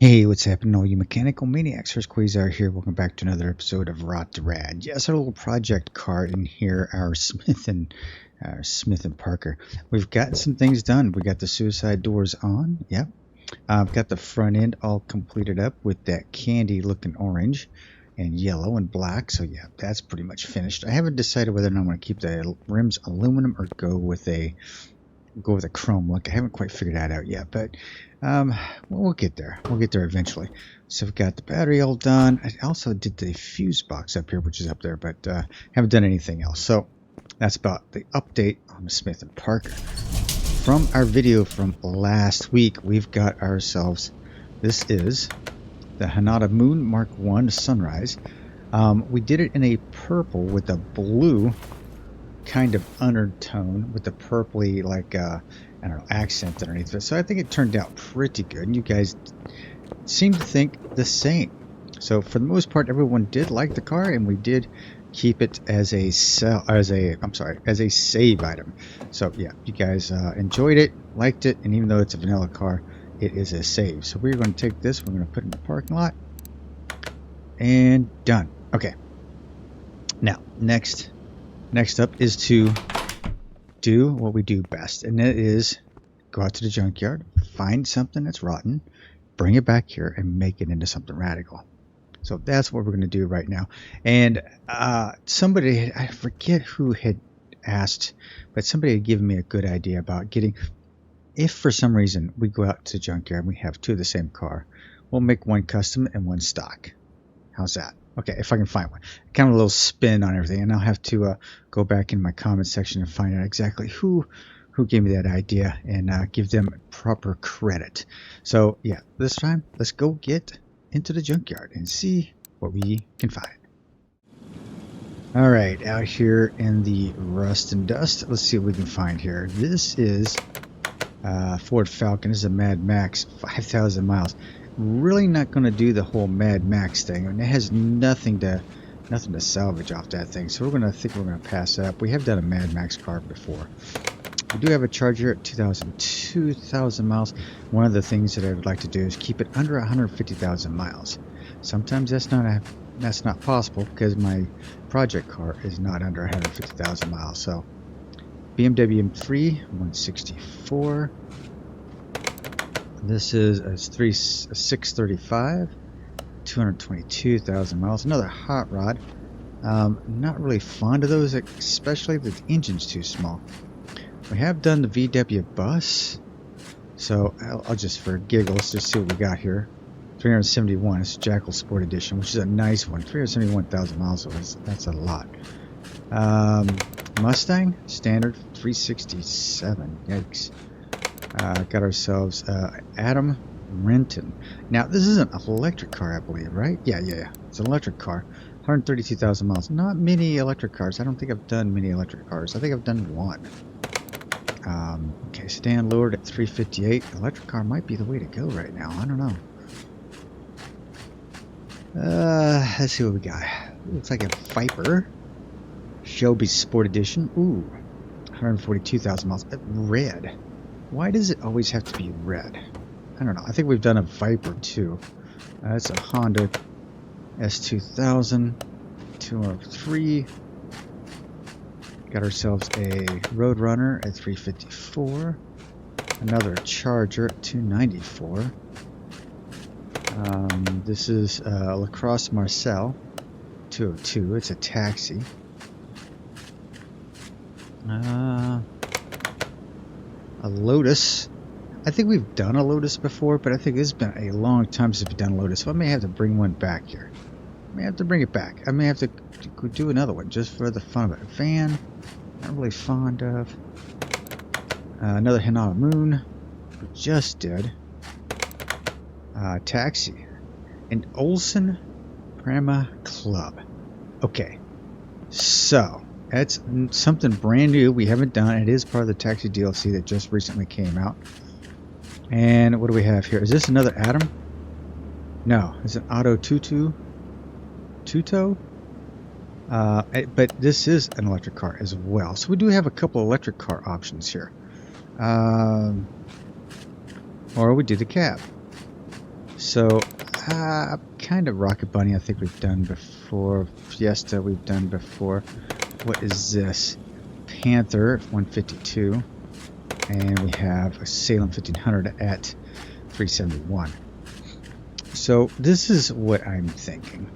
Hey, what's happening, all you mechanical maniacs? Hurst Quayzar here. Welcome back to another episode of Rot2Rad. Yes, our little project car in here, our Smith and Parker. We've gotten some things done. We got the suicide doors on. Yep. I've got the front end all completed up with that candy-looking orange and yellow and black. So yeah, that's pretty much finished. I haven't decided whether or not I want to keep the rims aluminum or go with a chrome look. I haven't quite figured that out yet, but we'll get there. We'll get there eventually. So we've got the battery all done. I also did the fuse box up here, which is up there, but haven't done anything else. So that's about the update on the Smith and Parker. From our video from last week, we've got ourselves, this is the Hanada Moon Mark I Sunrise. We did it in a purple with a blue kind of undertone with the purpley, like I don't know, accent underneath it. So I think it turned out pretty good, and you guys seem to think the same. So for the most part, everyone did like the car, and we did keep it as a save item. So yeah, you guys enjoyed it, liked it, and even though it's a vanilla car, it is a save. So we're going to take this, we're going to put it in the parking lot, and done. Okay. Now next up is to do what we do best, and that is go out to the junkyard, find something that's rotten, bring it back here, and make it into something radical. So that's what we're going to do right now. And somebody, I forget who had asked, but somebody had given me a good idea about getting, if for some reason we go out to the junkyard and we have two of the same car, we'll make one custom and one stock. How's that? Okay, if I can find one. Kind of a little spin on everything, and I'll have to go back in my comment section and find out exactly who gave me that idea and give them proper credit. So yeah, this time let's go get into the junkyard and see what we can find. All right, out here in the rust and dust, let's see what we can find here. This is Ford Falcon. This is a Mad Max, 5,000 miles. Really not going to do the whole Mad Max thing. I mean, it has nothing to salvage off that thing. So we're going to pass it up. We have done a Mad Max car before. We do have a Charger at 2,000 miles. One of the things that I would like to do is keep it under 150,000 miles. Sometimes that's not possible because my project car is not under 150,000 miles. So BMW M3 164. This is a 635, 222,000 miles. Another hot rod. Not really fond of those, especially if the engine's too small. We have done the VW bus, so I'll just, for giggles, just see what we got here. 371. It's Jackal Sport Edition, which is a nice one. 371,000 miles. That's a lot. Mustang standard 367. Yikes. Got ourselves Adam Renton. Now this is an electric car, I believe, right? Yeah. It's an electric car. 132,000 miles. Not many electric cars. I don't think I've done many electric cars. I think I've done one. Okay, stand lowered at 358. Electric car might be the way to go right now. I don't know. Let's see what we got. Looks like a Viper. Shelby Sport Edition. Ooh, 142,000 miles. Red. Why does it always have to be red? I don't know. I think we've done a Viper too. That's a Honda S2000 203. Got ourselves a Roadrunner at 354. Another Charger at 294. This is Lacrosse Marcel 202. It's a taxi. A Lotus. I think we've done a Lotus before, but I think it's been a long time since we've done a Lotus, so I may have to bring one back here. I may have to bring it back. I may have to do another one just for the fun of it. Van, not really fond of. Another Hanada Moon, we just did. Taxi. And Olsen Prima Club. Okay, so that's something brand new we haven't done. It is part of the Taxi DLC that just recently came out. And what do we have here? Is this another Atom? No, it's an Auto Tuto. But this is an electric car as well. So we do have a couple electric car options here. Or we do the cab. So, kind of Rocket Bunny I think we've done before. Fiesta we've done before. What is this? Panther 152. And we have a Salem 1500 at 371. So this is what I'm thinking.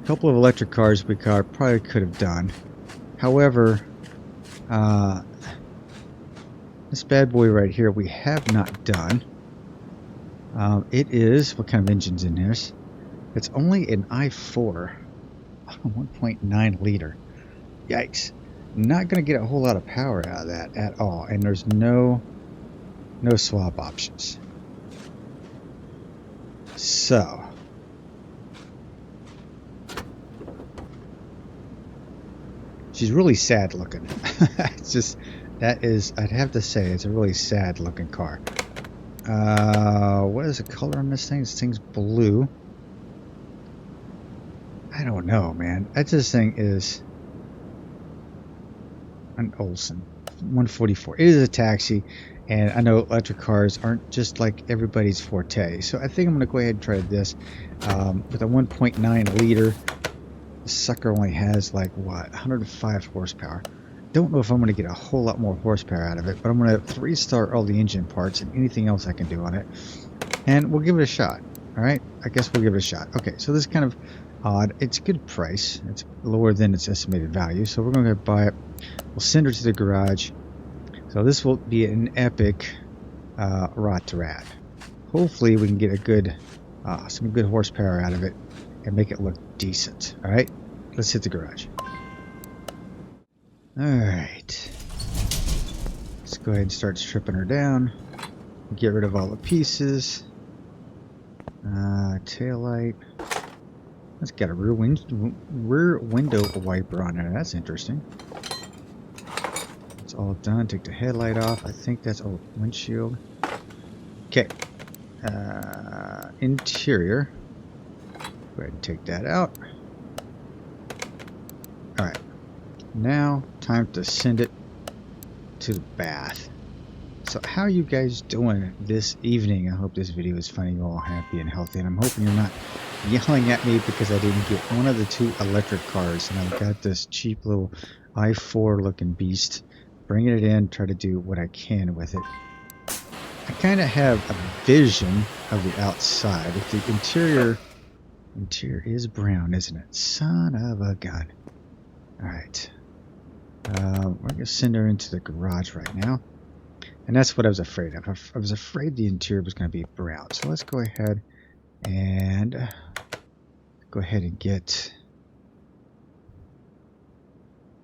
A couple of electric cars we probably could have done. However, this bad boy right here we have not done. It is, what kind of engine's in this? It's only an i4, 1.9 liter. Yikes. Not going to get a whole lot of power out of that at all, and there's no swap options. So she's really sad looking. It's just, that is, I'd have to say, it's a really sad looking car. What is the color on this thing? This thing's blue. I don't know, man. This thing is an Olsen 144. It is a taxi, and I know electric cars aren't just like everybody's forte. So I think I'm going to go ahead and try this with a 1.9 liter. This sucker only has like what, 105 horsepower. Don't know if I'm going to get a whole lot more horsepower out of it, but I'm going to 3-star all the engine parts and anything else I can do on it, and we'll give it a shot. All right, I guess we'll give it a shot. Okay, so this is kind of odd. It's a good price. It's lower than its estimated value, so we're going to buy it. We'll send her to the garage. So this will be an epic Rot2Rad. Hopefully we can get a good, some good horsepower out of it and make it look decent. All right, let's hit the garage. All right, let's go ahead and start stripping her down. Get rid of all the pieces. Tail light. It's got a rear window wiper on there. That's interesting. It's all done. Take the headlight off. I think that's windshield. Okay. Interior. Go ahead and take that out. All right. Now, time to send it to the bath. So how are you guys doing this evening? I hope this video is funny. You're all happy and healthy, and I'm hoping you're not yelling at me because I didn't get one of the 2 electric cars, and I've got this cheap little i4 looking beast. Bringing it in, try to do what I can with it. I kind of have a vision of the outside. If the interior is brown, isn't it? Son of a gun. Alright. We're going to send her into the garage right now. And that's what I was afraid of. I was afraid the interior was going to be brown. So let's go ahead and get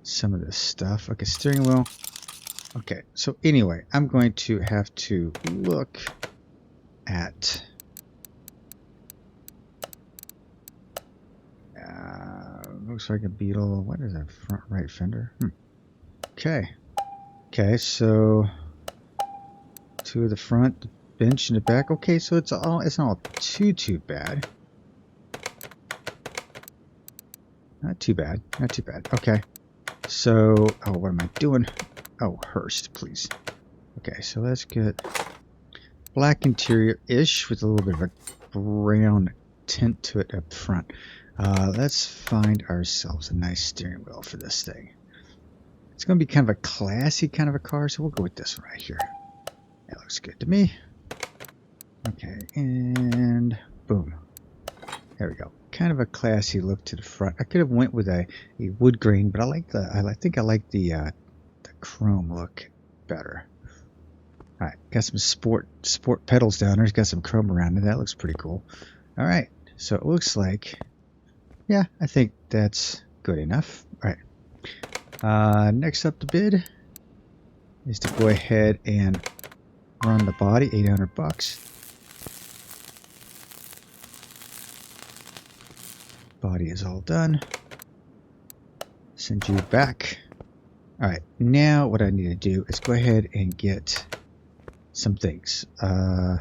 some of this stuff. Okay, steering wheel. Okay, so anyway, I'm going to have to look at looks like a Beetle. What is that? Front right fender? Okay, so 2 of the front, the bench in the back. Okay, so it's not too bad. Not too bad. Okay, so what am I doing? Oh, Hurst, please. Okay, so let's get black interior-ish with a little bit of a brown tint to it up front. Let's find ourselves a nice steering wheel for this thing. It's going to be kind of a classy kind of a car, so we'll go with this one right here. That looks good to me. Okay, and boom. There we go. Kind of a classy look to the front. I could have went with a wood grain, but I think I like the chrome look better. All right, got some sport pedals down there. It's got some chrome around it. That looks pretty cool. All right, so it looks like, yeah, I think that's good enough. All right, next up the bid is to go ahead and run the body, $800. Body is all done. Send you back. All right, now what I need to do is go ahead and get some things. I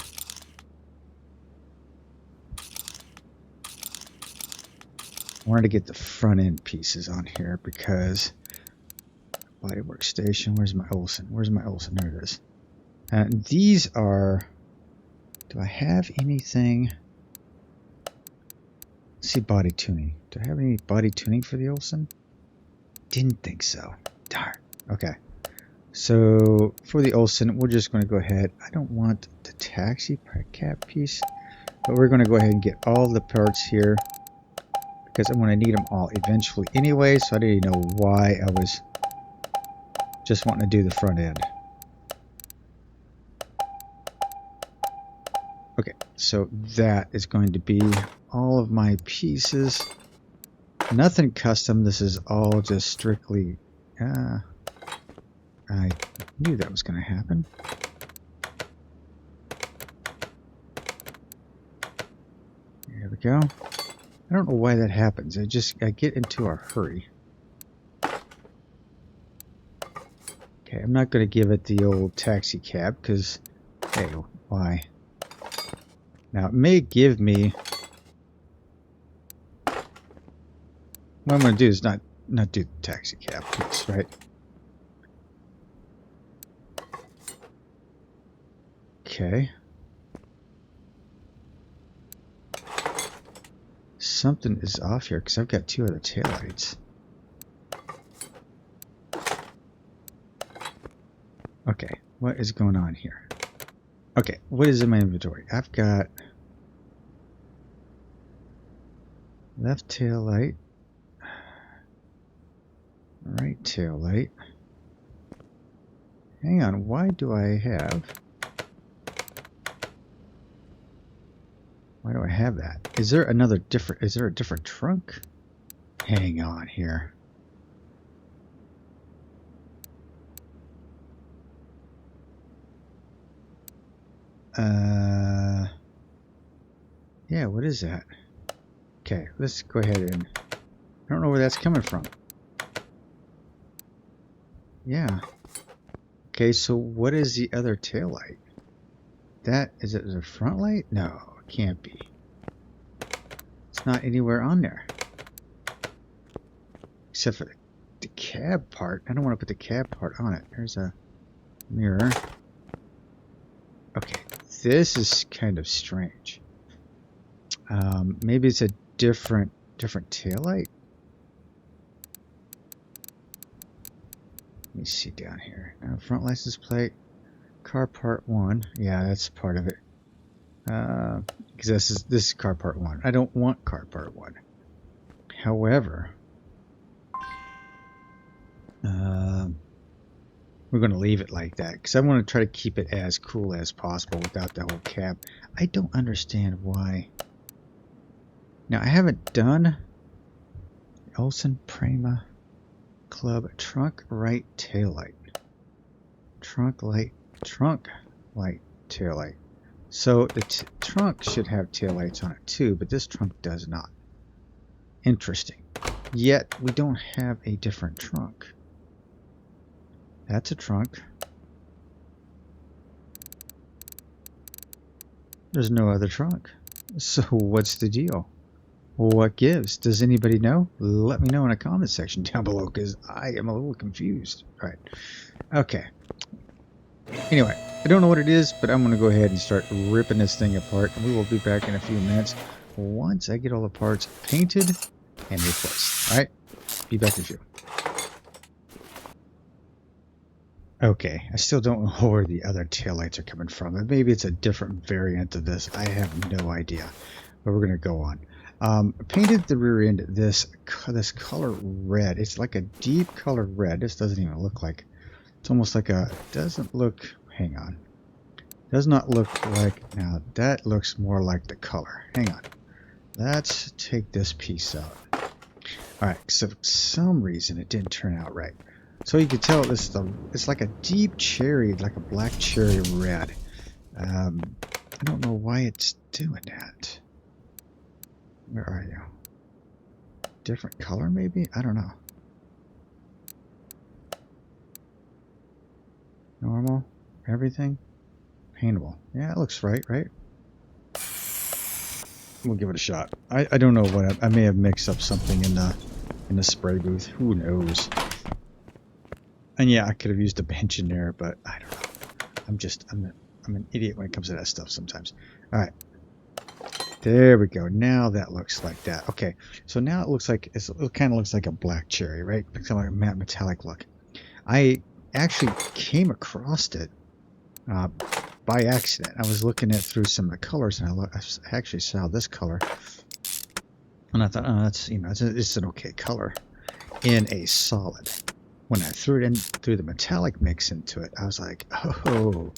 wanted to get the front end pieces on here because body workstation. Where's my Olsen? There it is. And these are Do I have anything? Let's see, body tuning. Do I have any body tuning for the Olsen? Didn't think so. Darn. Okay. So for the Olsen, we're just going to go ahead. I don't want the taxi cab piece, but we're going to go ahead and get all the parts here because I'm going to need them all eventually anyway. So I didn't even know why I was just wanting to do the front end. Okay, so that is going to be all of my pieces. Nothing custom. This is all just strictly... I knew that was going to happen. There we go. I don't know why that happens. I get into a hurry. Okay, I'm not going to give it the old taxi cab because, hey, why? Now, it may give me... What I'm going to do is not do the taxi cab piece, right? Okay. Something is off here because I've got two other taillights. Okay, what is going on here? Okay, what is in my inventory? I've got left tail light, right tail light. Hang on, why do I have that? Is there another different, is there a different trunk? Hang on here. Yeah, what is that? Okay, let's go ahead and... I don't know where that's coming from. Yeah. Okay, so what is the other tail light? That, is it the front light? No, it can't be. It's not anywhere on there. Except for the cab part. I don't want to put the cab part on it. There's a mirror. Okay, this is kind of strange. Maybe it's a different taillight. Let me see down here. Front license plate, car part 1. Yeah, that's part of it. Because this is car part 1. I don't want car part 1. However, we're going to leave it like that because I want to try to keep it as cool as possible without the whole cab. I don't understand why. Now, I haven't done Olsen Prima Club trunk right taillight. Trunk light taillight. So the trunk should have taillights on it too, but this trunk does not. Interesting. Yet we don't have a different trunk. That's a trunk. There's no other trunk. So what's the deal? What gives? Does anybody know? Let me know in a comment section down below because I am a little confused. All right. Okay. Anyway, I don't know what it is, but I'm going to go ahead and start ripping this thing apart. And we will be back in a few minutes once I get all the parts painted and replaced. All right. Be back in a few. Okay, I still don't know where the other taillights are coming from. Maybe it's a different variant of this. I have no idea. But we're going to go on. Painted the rear end this color red. It's like a deep color red. This doesn't even look like... It's almost like a... Doesn't look... Hang on. Does not look like... Now, that looks more like the color. Hang on. Let's take this piece out. Alright, so for some reason it didn't turn out right. So you can tell this is it's like a deep cherry, like a black cherry red. I don't know why it's doing that. Where are you? Different color maybe? I don't know. Normal? Everything? Paintable. Yeah, it looks right? We'll give it a shot. I don't know what I may have mixed up something in the spray booth. Who knows? And yeah, I could have used a bench in there, but I don't know. I'm an idiot when it comes to that stuff sometimes. All right. There we go. Now that looks like that. Okay, so now it looks like it kind of looks like a black cherry, right? It's kind of like a matte metallic look. I actually came across it by accident. I was looking at through some of the colors, and I actually saw this color, and I thought, oh, that's it's an okay color in a solid. When I threw the metallic mix into it, I was like, oh,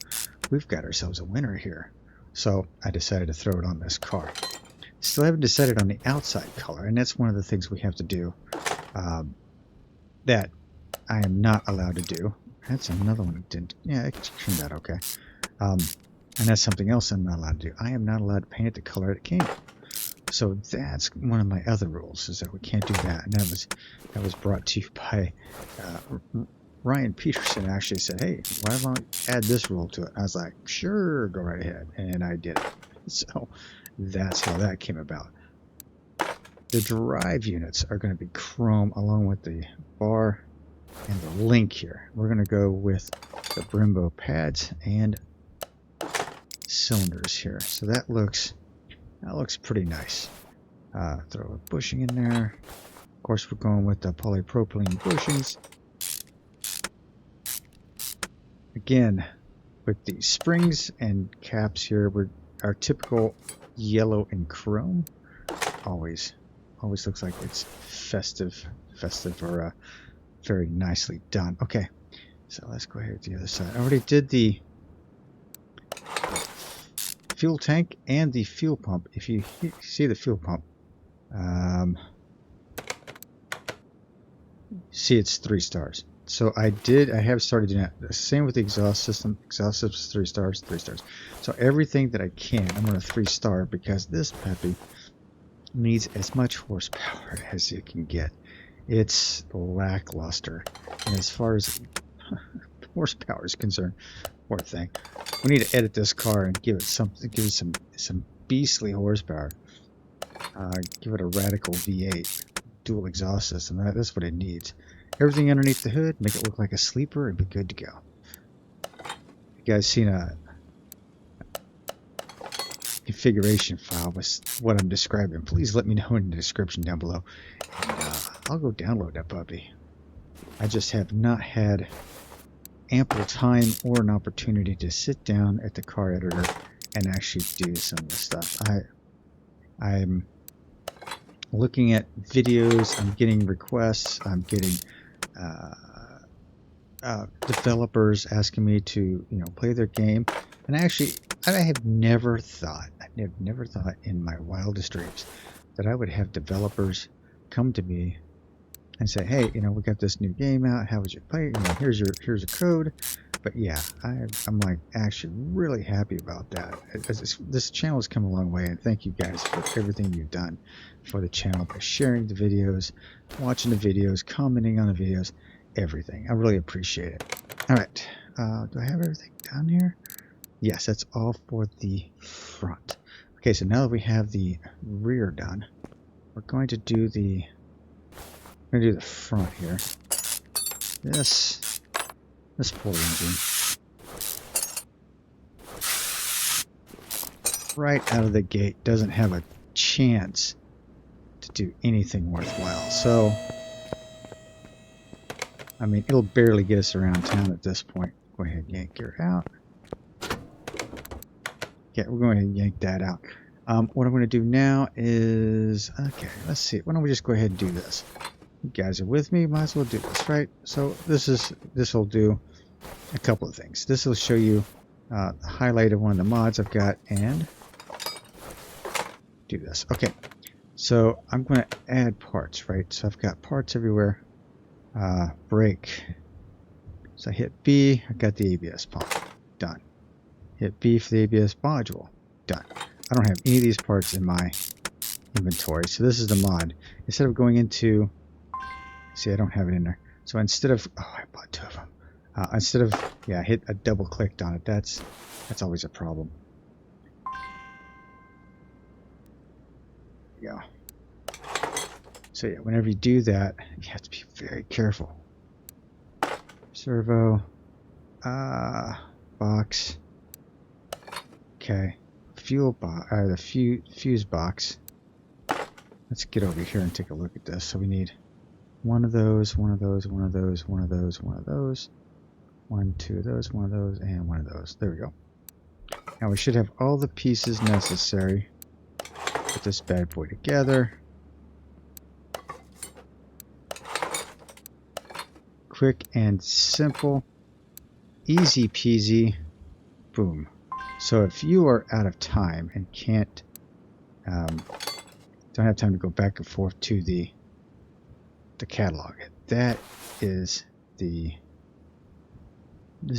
we've got ourselves a winner here. So I decided to throw it on this car. Still haven't decided on the outside color, and that's one of the things we have to do that I am not allowed to do. That's another one that didn't. Yeah, it turned out okay. And that's something else I'm not allowed to do. I am not allowed to paint it the color it came. So that's one of my other rules, is that we can't do that. And that was brought to you by Ryan Peterson. Actually said, hey, why don't you add this rule to it? I was like, sure, go right ahead. And I did it. So that's how that came about. The drive units are going to be chrome along with the bar and the link here. We're going to go with the Brembo pads and cylinders here. So that looks pretty nice. Throw a bushing in there. Of course, we're going with the polypropylene bushings. Again, with the springs and caps here, our typical yellow and chrome. Always looks like it's festive or very nicely done. Okay, so let's go ahead to the other side. I already did the fuel tank and the fuel pump. If you see the fuel pump, see it's 3 stars. So I have started doing that. The same with the exhaust system. Exhaust system is 3 stars, 3 stars. So everything that I can, I'm going to 3-star, because this puppy needs as much horsepower as it can get. It's lackluster, and as far as horsepower is concerned, poor thing. We need to edit this car and give it some beastly horsepower. Give it a radical V8 dual exhaust system. That's what it needs. Everything underneath the hood, make it look like a sleeper, and be good to go. You guys seen a configuration file with what I'm describing, please let me know in the description down below, and I'll go download that puppy. I just have not had ample time or an opportunity to sit down at the car editor and actually do some of the stuff. I'm looking at videos, I'm getting requests, I'm getting developers asking me to play their game, and I have never thought in my wildest dreams that I would have developers come to me and say, hey, we got this new game out, how would you play it? Here's a code. But yeah, I'm like actually really happy about that. This channel has come a long way, and thank you guys for everything you've done for the channel, by sharing the videos, watching the videos, commenting on the videos, everything. I really appreciate it. All right, do I have everything down here? Yes, that's all for the front. Okay, so now that we have the rear done, we're going to do the front here. This poor engine, right out of the gate, doesn't have a chance to do anything worthwhile. So, I mean, it'll barely get us around town at this point. Go ahead and yank her out. Yeah, we're going to yank that out. What I'm going to do now is, okay, let's see. Why don't we just go ahead and do this? You guys are with me, might as well do this, right? So this will do a couple of things. This will show you the highlight of one of the mods I've got, and do this. Okay, so I'm going to add parts, right? So I've got parts everywhere. Brake. So I hit B, I got the ABS pump. Done. Hit B for the ABS module. Done. I don't have any of these parts in my inventory, so this is the mod. Instead of going into, see, I don't have it in there. So instead of, oh, I bought 2 of them. Instead of, yeah, I double clicked on it. That's always a problem. There you go. So yeah, whenever you do that, you have to be very careful. Servo, box. Okay. Fuel box, the fuse box. Let's get over here and take a look at this. So we need one of those, one of those, one of those, one of those, one of those, one, two of those, one of those, and one of those. There we go. Now we should have all the pieces necessary to put this bad boy together. Quick and simple. Easy peasy. Boom. So if you are out of time and can't, don't have time to go back and forth to the catalog, that is this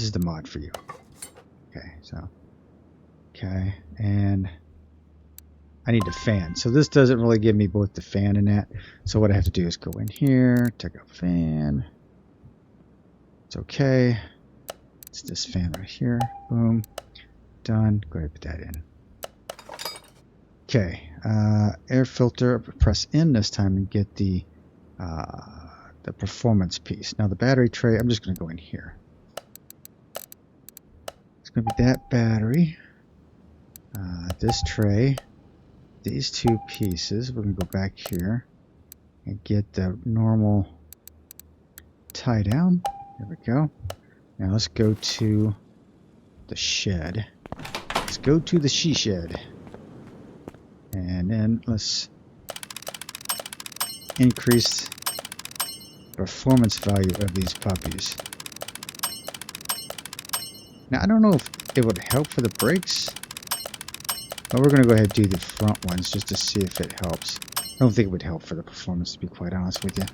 is the mod for you. Okay, so, okay, and I need a fan. So this doesn't really give me both the fan and that. So what I have to do is go in here, take out fan. It's okay. It's this fan right here. Boom. Done. Go ahead and put that in. Okay. Air filter. Press in this time and get the performance piece. Now the battery tray, I'm just going to go in here. It's going to be that battery. This tray. These two pieces. We're going to go back here and get the normal tie down. There we go. Now let's go to the shed. Let's go to the she shed. And then let's increase the performance value of these puppies. Now I don't know if it would help for the brakes, but we're going to go ahead and do the front ones just to see if it helps. I don't think it would help for the performance, to be quite honest with you.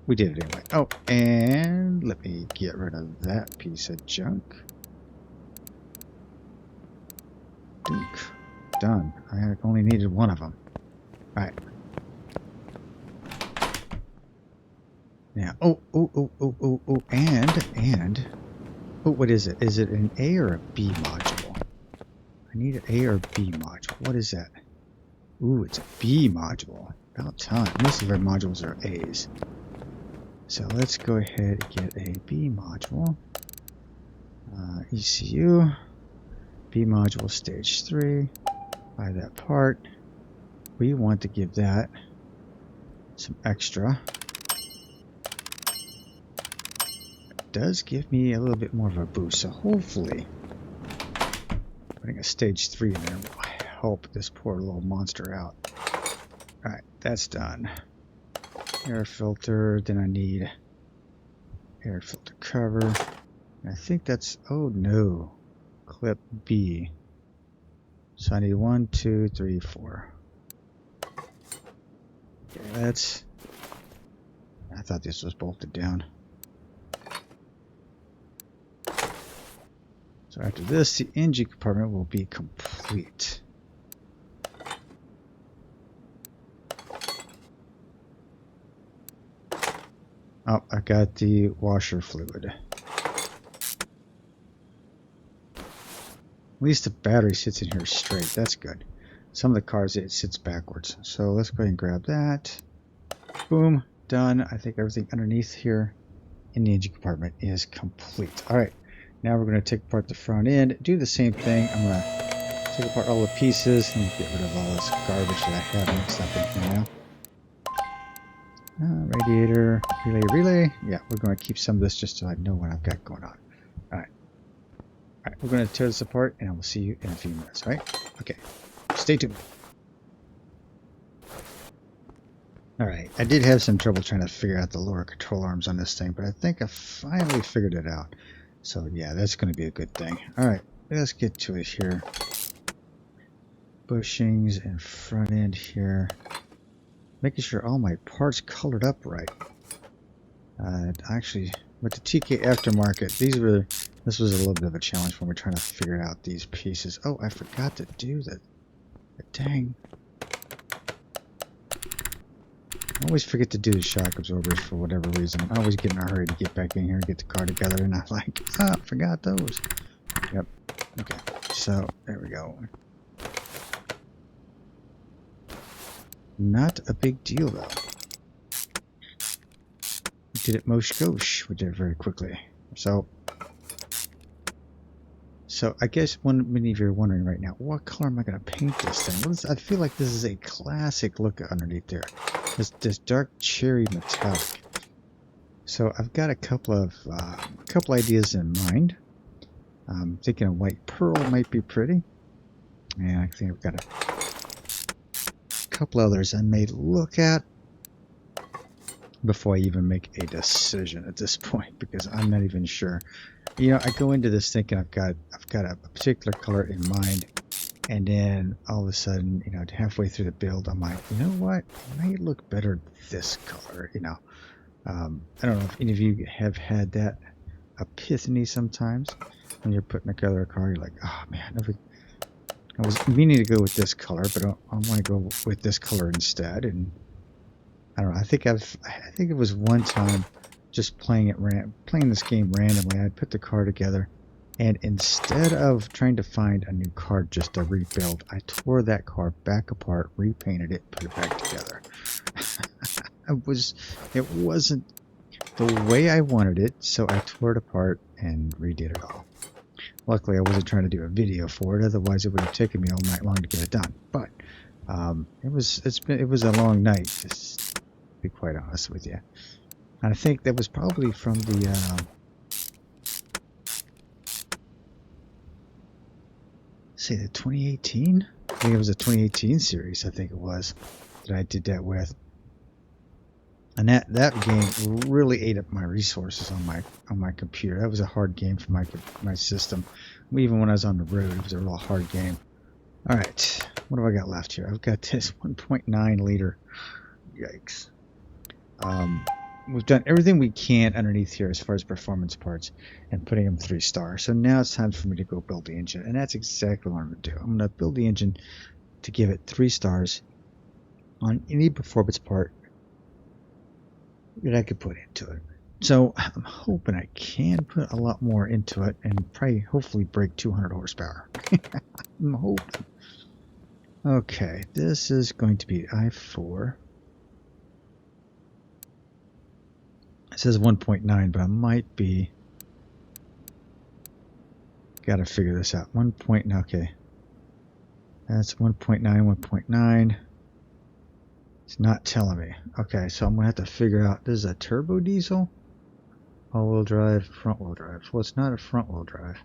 We did it anyway. Oh, and let me get rid of that piece of junk. Dunk. Done. I only needed one of them. Alright. Now, oh, and, oh, what is it? Is it an A or a B module? I need an A or a B module. What is that? Ooh, it's a B module. About time. Most of our modules are A's. So let's go ahead and get a B module. ECU. B module stage 3. Buy that part. We want to give that some extra. It does give me a little bit more of a boost. So hopefully putting a stage 3 in there will help this poor little monster out. Alright, that's done. Air filter, then I need air filter cover. And I think that's, oh no, clip B. So I need 1, 2, 3, 4. Okay, that's, I thought this was bolted down. So after this, the engine compartment will be complete. Oh, I got the washer fluid. At least the battery sits in here straight. That's good. Some of the cars, it sits backwards. So let's go ahead and grab that. Boom. Done. I think everything underneath here in the engine compartment is complete. Alright. Now we're going to take apart the front end. Do the same thing. I'm going to take apart all the pieces and get rid of all this garbage that I have mixed up in here now. Radiator, relay. Yeah, we're going to keep some of this just so I know what I've got going on. Alright. Alright, we're going to tear this apart and I will see you in a few minutes, right? Okay. Stay tuned. Alright, I did have some trouble trying to figure out the lower control arms on this thing, but I think I finally figured it out. So yeah, that's going to be a good thing. Alright, let's get to it here. Bushings and front end here. Making sure all my parts colored up right. Actually, with the TK aftermarket, this was a little bit of a challenge when we're trying to figure out these pieces. Oh, I forgot to do the dang. I always forget to do the shock absorbers for whatever reason. I always get in a hurry to get back in here and get the car together, and I'm like, ah, forgot those. Yep. Okay. So there we go. Not a big deal though. We did it mosh gosh. We did it very quickly. So So I guess many of you are wondering right now, what color am I going to paint this thing? Well, I feel like this is a classic look underneath there. This dark cherry metallic. So I've got a couple ideas in mind. I'm thinking a white pearl might be pretty. And I think I've got a couple others I may look at before I even make a decision at this point, because I'm not even sure. You know, I go into this thinking I've got a particular color in mind, and then all of a sudden, you know, halfway through the build, I'm like, you know what, it might look better this color. You know, I don't know if any of you have had that epiphany sometimes when you're putting together a car. You're like, oh man, I was meaning to go with this color, but I want to go with this color instead. And I don't know. I think it was one time just playing this game randomly. I put the car together, and instead of trying to find a new car just to rebuild, I tore that car back apart, repainted it, put it back together. It wasn't the way I wanted it, so I tore it apart and redid it all. Luckily, I wasn't trying to do a video for it; otherwise, it would have taken me all night long to get it done. But it was a long night. Just to be quite honest with you. And I think that was probably from the the 2018. I think it was a 2018 series. I think it was that I did that with. And that game really ate up my resources on my computer. That was a hard game for my system. Even when I was on the road, it was a real hard game. All right, what have I got left here? I've got this 1.9 liter. Yikes. We've done everything we can underneath here as far as performance parts and putting them 3 stars. So now it's time for me to go build the engine, and that's exactly what I'm going to do. I'm going to build the engine to give it 3 stars on any performance part that I could put into it. So I'm hoping I can put a lot more into it and hopefully break 200 horsepower. I'm hoping. Okay, this is going to be i4. It says 1.9, but I might be. Gotta figure this out. Okay. That's 1.9, 1.9. It's not telling me. Okay, so I'm gonna have to figure out. This is a turbo diesel? All-wheel drive, front-wheel drive. Well, it's not a front-wheel drive.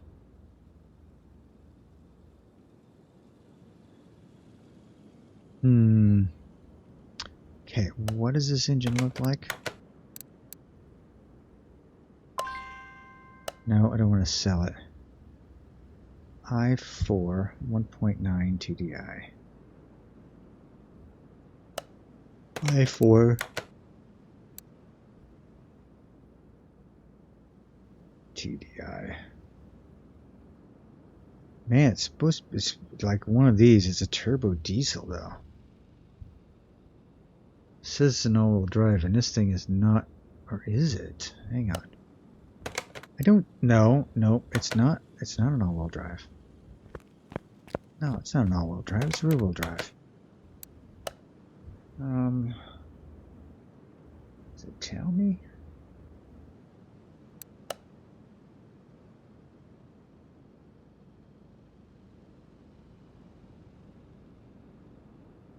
Okay, what does this engine look like? No, I don't want to sell it. i4 1.9 TDI. i4 TDI. Man, it's like one of these. It's a turbo diesel though. It says it's an all-wheel drive, and this thing is not, or is it? Hang on. I don't know. No, it's not. It's not an all-wheel drive. No, it's not an all-wheel drive. It's a rear-wheel drive. Does it tell me?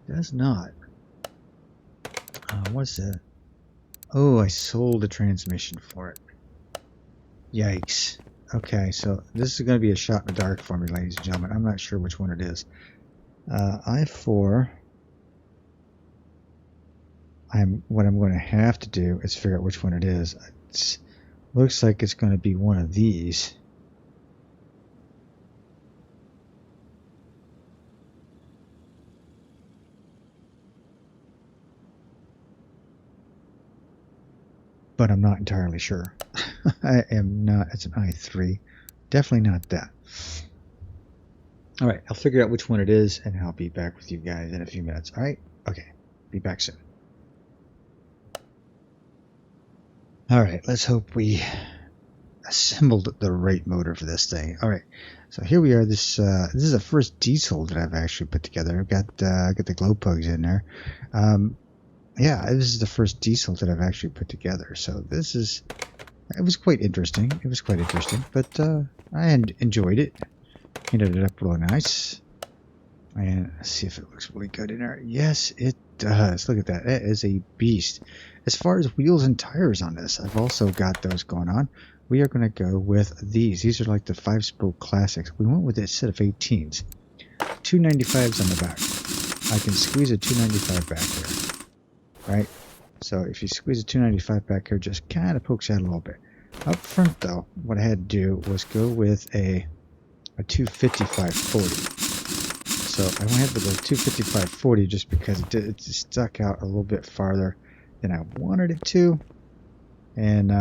It does not. What's that? Oh, I sold the transmission for it. Yikes. Okay, so this is going to be a shot in the dark for me, ladies and gentlemen. I'm not sure which one it is. i4. What I'm going to have to do is figure out which one it is. It looks like it's going to be one of these. But I'm not entirely sure. I am not. It's an i3. Definitely not that. Alright, I'll figure out which one it is, and I'll be back with you guys in a few minutes. Alright? Okay. Be back soon. Alright, let's hope we assembled the right motor for this thing. Alright, so here we are. This is the first diesel that I've actually put together. I've got the glow plugs in there. Yeah, this is the first diesel that I've actually put together. So it was quite interesting. It was quite interesting, but I enjoyed it. painted it up really nice. And let's see if it looks really good in there. Yes, it does. Look at that. That is a beast. As far as wheels and tires on this, I've also got those going on. We are going to go with these. These are like the 5-spoke classics. We went with a set of 18s. 295s on the back. I can squeeze a 295 back here. Right? So if you squeeze a 295 back here, just kind of pokes out a little bit. Up front, though, what I had to do was go with a 255/40. So I went with a 255/40 just because it stuck out a little bit farther than I wanted it to, and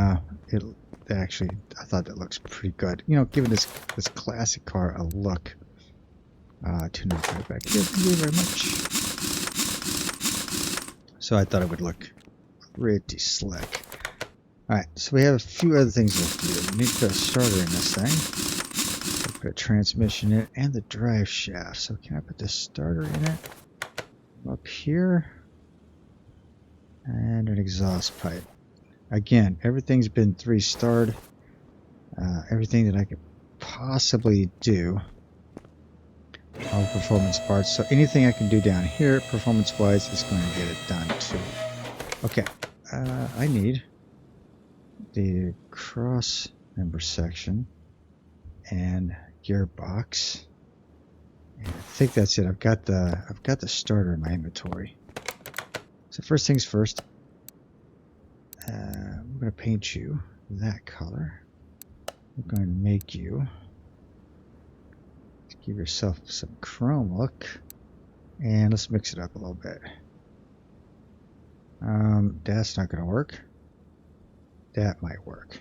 it actually, I thought that looks pretty good. You know, giving this classic car a look. 295 back here. Thank you very much. So I thought it would look pretty slick. Alright, so we have a few other things left to do. We need to put a starter in this thing. Put a transmission in it and the drive shaft. So can I put the starter in it? Up here. And an exhaust pipe. Again, everything's been 3-starred. Everything that I could possibly do. All performance parts. So anything I can do down here, performance-wise, is going to get it done too. Okay, I need the cross member section and gearbox. And I think that's it. I've got the starter in my inventory. So first things first, I'm going to paint you that color. I'm going to make you give yourself some chrome look, and let's mix it up a little bit. That's not going to work. That might work.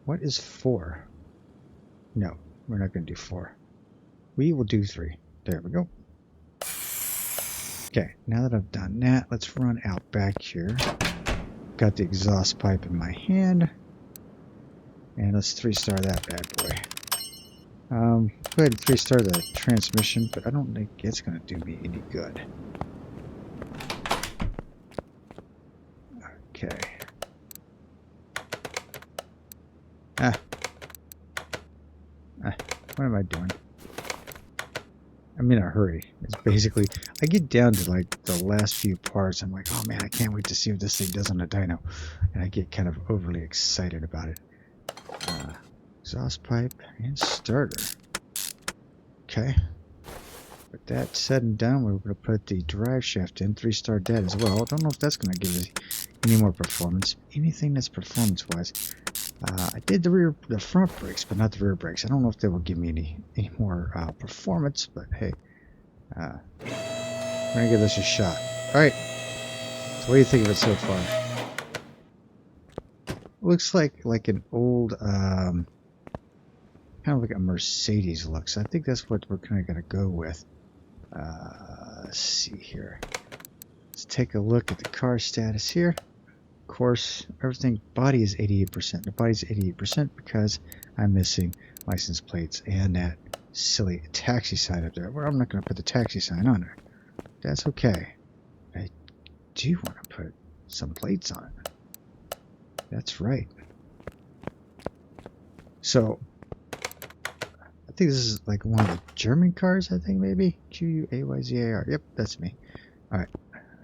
What is 4? No, we're not going to do 4. We will do 3. There we go. Okay, now that I've done that, let's run out back here. Got the exhaust pipe in my hand, and let's 3-star that bad boy. Go ahead and 3-star the transmission, but I don't think it's going to do me any good. Okay. What am I doing? I'm in a hurry. It's basically, I get down to like the last few parts. I'm like, oh man, I can't wait to see what this thing does on the dyno. And I get kind of overly excited about it. Exhaust pipe and starter. Okay. With that said and done, we're going to put the drive shaft in. 3-star dead as well. I don't know if that's going to give us any more performance. Anything that's performance-wise. I did the front brakes, but not the rear brakes. I don't know if they will give me any more performance, but hey, we're gonna give this a shot. All right. So what do you think of it so far? Looks like an old, kind of like a Mercedes looks. I think that's what we're kind of gonna go with. Let's see here. Let's take a look at the car status here. Of course, everything, body is 88%. The body's 88% because I'm missing license plates and that silly taxi sign up there. Well, I'm not going to put the taxi sign on there. That's okay. I do want to put some plates on it. That's right. So, I think this is like one of the German cars, I think maybe. Quayzar. Yep, that's me. Alright,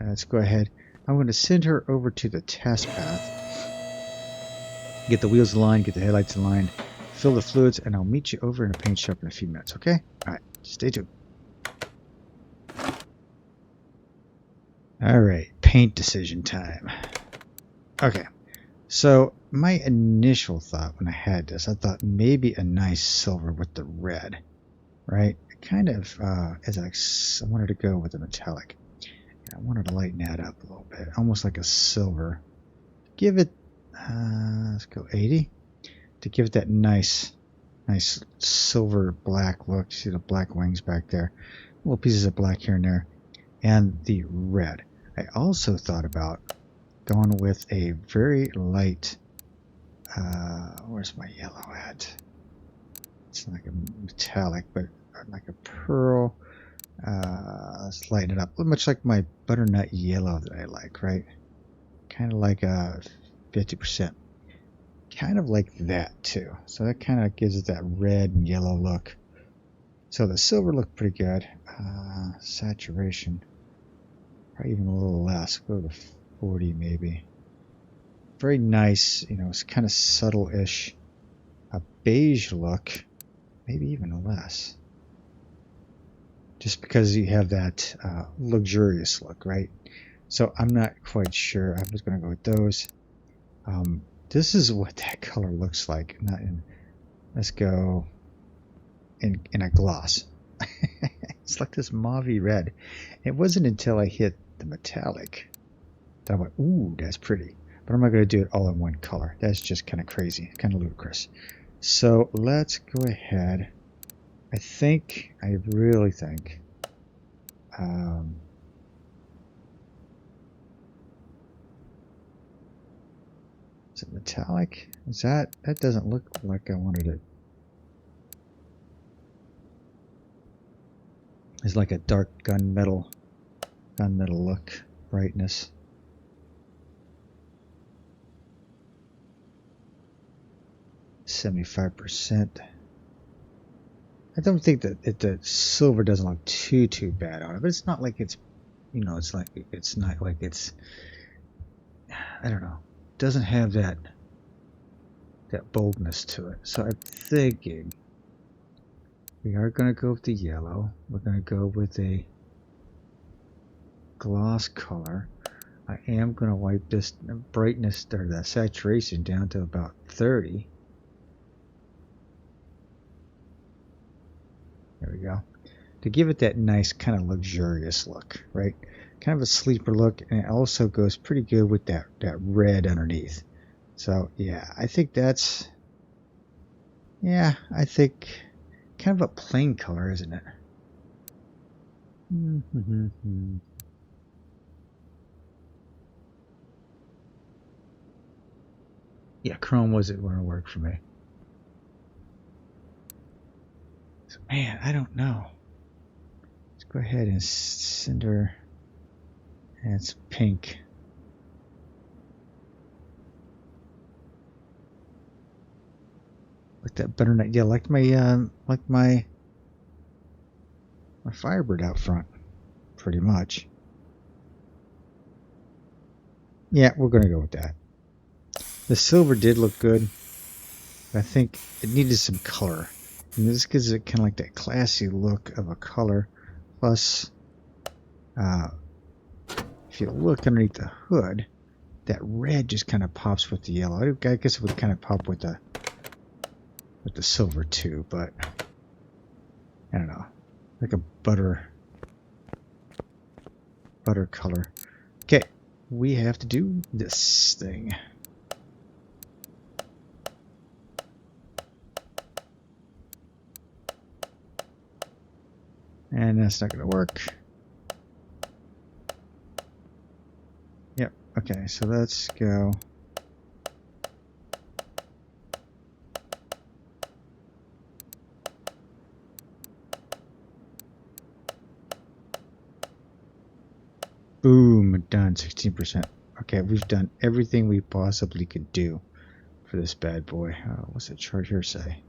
let's go ahead. I'm going to send her over to the test path, get the wheels aligned, get the headlights aligned, fill the fluids, and I'll meet you over in a paint shop in a few minutes, okay? Alright, stay tuned. Alright, paint decision time. Okay, so my initial thought when I had this, I thought maybe a nice silver with the red, right? Kind of, I wanted to go with a metallic. I wanted to lighten that up a little bit, almost like a silver. Give it, let's go 80, to give it that nice silver black look. See the black wings back there, little pieces of black here and there, and the red. I also thought about going with a very light, where's my yellow at? It's like a metallic, but like a pearl. Let's lighten it up, much like my butternut yellow that I like, right? Kind of like a 50%. Kind of like that too. So that kind of gives it that red and yellow look. So the silver looked pretty good. Saturation, probably even a little less. Go to 40 maybe. Very nice, you know, it's kind of subtle-ish. A beige look, maybe even less. Just because you have that luxurious look, right? So I'm not quite sure. I'm just going to go with those. This is what that color looks like. Not in. Let's go in a gloss. It's like this mauvey red. It wasn't until I hit the metallic that I went, ooh, that's pretty. But I'm not going to do it all in one color. That's just kind of crazy, kind of ludicrous. So let's go ahead. I really think, is it metallic? Is that doesn't look like I wanted it. It's like a dark gunmetal look, brightness. %. I don't think that the silver doesn't look too bad on it, but it's not like it's, you know, it's not like it's, I don't know, it doesn't have that boldness to it. So I'm thinking we are going to go with the yellow. We're going to go with a gloss color. I am going to wipe this brightness or the saturation down to about 30. There we go. To give it that nice kind of luxurious look, right? Kind of a sleeper look, and it also goes pretty good with that red underneath. So yeah, I think that's, yeah, I think kind of a plain color, isn't it? Yeah, chrome wasn't going to work for me. So man, I don't know. Let's go ahead and cinder. And it's pink. Like that butternut. Yeah, like my Firebird out front, pretty much. Yeah, we're gonna go with that. The silver did look good. I think it needed some color. And this gives it kind of like that classy look of a color. Plus, if you look underneath the hood, that red just kind of pops with the yellow. I guess it would kind of pop with the silver too, but I don't know, like a butter color. Okay, we have to do this thing. And that's not going to work. Yep, okay, so let's go. Boom, done, 16%. Okay, we've done everything we possibly could do for this bad boy. What's the chart here say?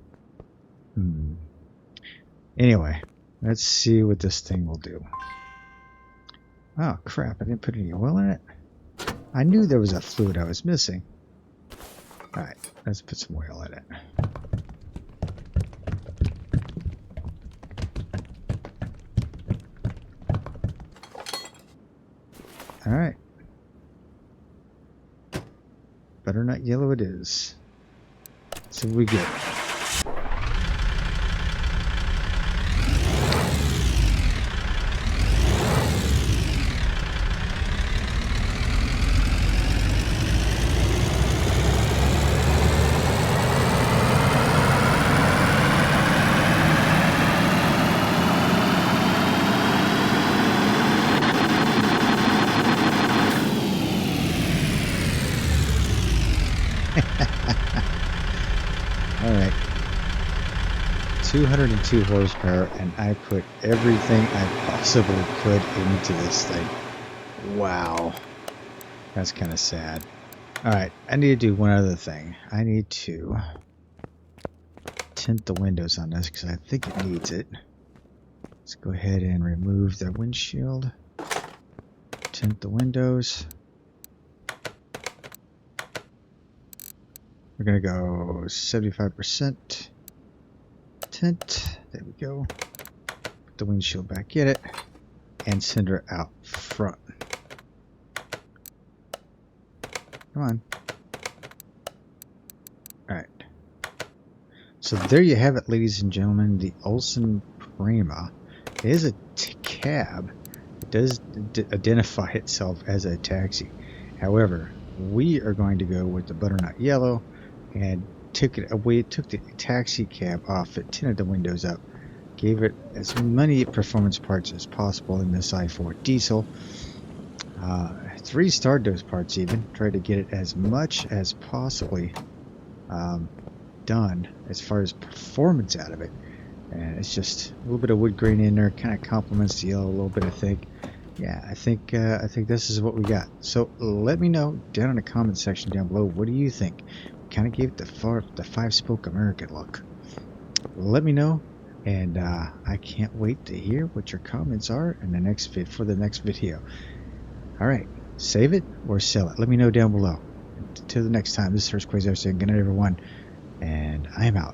Anyway, let's see what this thing will do. Oh crap, I didn't put any oil in it? I knew there was a fluid I was missing. Alright, let's put some oil in it. Alright. Butternut yellow it is. So we get. Alright. 202 horsepower, and I put everything I possibly could into this thing. Wow. That's kind of sad. Alright, I need to do one other thing. I need to tint the windows on this because I think it needs it. Let's go ahead and remove the windshield. Tint the windows. We're going to go 75% tint. There we go. Put the windshield back in it and send her out front. Come on. Alright. So there you have it, ladies and gentlemen. The Olsen Prima is a cab. It does identify itself as a taxi. However, we are going to go with the butternut yellow and took the taxi cab off it, tinted the windows up, gave it as many performance parts as possible in this i4 diesel. 3-starred those parts even, tried to get it as much as possibly done as far as performance out of it. And it's just a little bit of wood grain in there, kind of complements the yellow a little bit, I think. Yeah, I think this is what we got. So let me know down in the comment section down below, what do you think? Kind of gave it the 5-spoke American look. Let me know, and I can't wait to hear what your comments are in the next for the next video. All right, save it or sell it. Let me know down below. Until the next time, this is Hurst Quayzar saying good night, everyone, and I am out.